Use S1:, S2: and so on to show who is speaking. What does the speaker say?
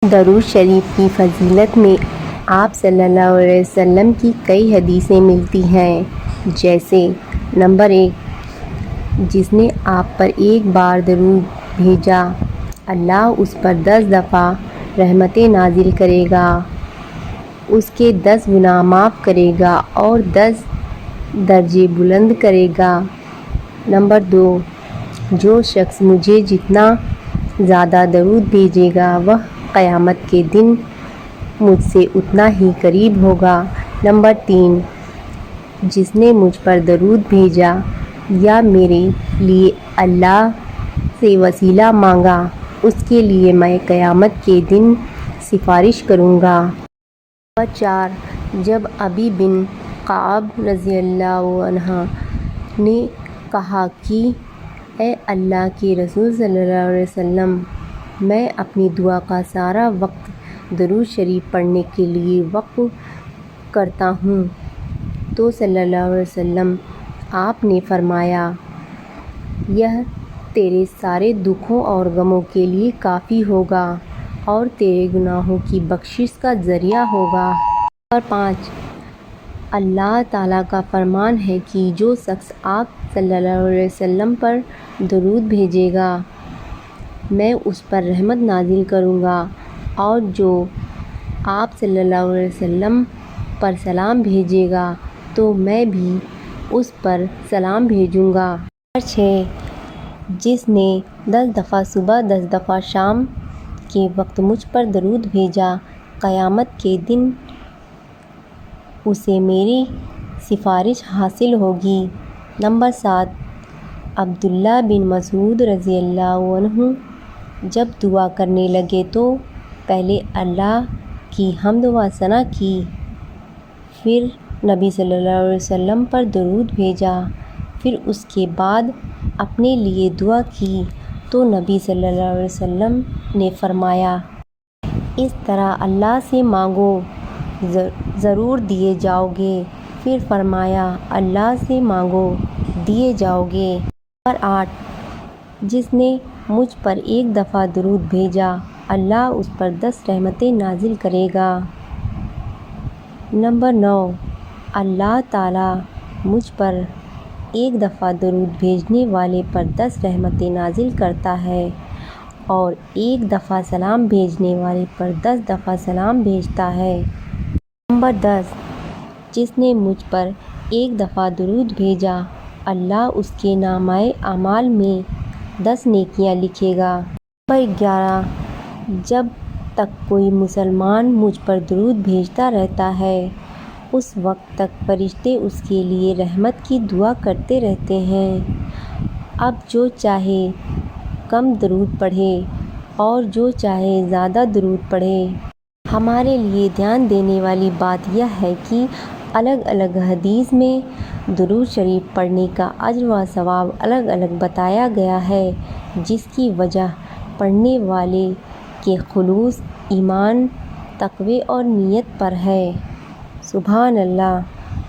S1: درود شریف کی فضیلت میں آپ صلی اللہ علیہ وسلم کی کئی حدیثیں ملتی ہیں، جیسے نمبر 1، جس نے آپ پر ایک بار درود بھیجا اللہ اس پر 10 دفعہ رحمتیں نازل کرے گا، اس کے 10 گناہ معاف کرے گا اور 10 درجے بلند کرے گا۔ نمبر 2، جو شخص مجھے جتنا زیادہ درود بھیجے گا وہ قیامت کے دن مجھ سے اتنا ہی قریب ہوگا۔ نمبر 3، جس نے مجھ پر درود بھیجا یا میرے لیے اللہ سے وسیلہ مانگا اس کے لیے میں قیامت کے دن سفارش کروں گا۔ نمبر 4، جب ابی بن کعب رضی اللہ عنہ نے کہا کہ اے اللہ کے رسول صلی اللہ علیہ وسلم، میں اپنی دعا کا سارا وقت درود شریف پڑھنے کے لیے وقف کرتا ہوں، تو صلی اللہ علیہ وسلم آپ نے فرمایا، یہ تیرے سارے دکھوں اور غموں کے لیے کافی ہوگا اور تیرے گناہوں کی بخشش کا ذریعہ ہوگا۔ نمبر 5، اللہ تعالیٰ کا فرمان ہے کہ جو شخص آپ صلی اللہ علیہ وسلم پر درود بھیجے گا میں اس پر رحمت نازل کروں گا، اور جو آپ صلی اللہ علیہ وسلم پر سلام بھیجے گا تو میں بھی اس پر سلام بھیجوں گا۔ نمبر 6، جس نے 10 دفعہ صبح 10 دفعہ شام کے وقت مجھ پر درود بھیجا قیامت کے دن اسے میری سفارش حاصل ہوگی۔ نمبر 7، عبداللہ بن مسعود رضی اللہ عنہ جب دعا کرنے لگے تو پہلے اللہ کی حمد و ثنا کی، پھر نبی صلی اللہ علیہ وسلم پر درود بھیجا، پھر اس کے بعد اپنے لیے دعا کی تو نبی صلی اللہ علیہ وسلم نے فرمایا، اس طرح اللہ سے مانگو ضرور دیے جاؤ گے، پھر فرمایا اللہ سے مانگو دیے جاؤ گے۔ نمبر 8، جس نے مجھ پر ایک دفعہ درود بھیجا اللہ اس پر 10 رحمتیں نازل کرے گا۔ نمبر 9، اللہ تعالیٰ مجھ پر ایک دفعہ درود بھیجنے والے پر 10 رحمتیں نازل کرتا ہے اور ایک دفعہ سلام بھیجنے والے پر 10 دفعہ سلام بھیجتا ہے۔ نمبر 10، جس نے مجھ پر ایک دفعہ درود بھیجا اللہ اس کے نامہ اعمال میں 10 نیکیاں لکھے گا۔ نمبر 11، جب تک کوئی مسلمان مجھ پر درود بھیجتا رہتا ہے اس وقت تک فرشتے اس کے لیے رحمت کی دعا کرتے رہتے ہیں۔ اب جو چاہے کم درود پڑھے اور جو چاہے زیادہ درود پڑھے۔ ہمارے لیے دھیان دینے والی بات یہ ہے کہ الگ الگ حدیث میں درود شریف پڑھنے کا اجر و ثواب الگ الگ بتایا گیا ہے، جس کی وجہ پڑھنے والے کے خلوص، ایمان، تقوی اور نیت پر ہے۔ سبحان اللہ۔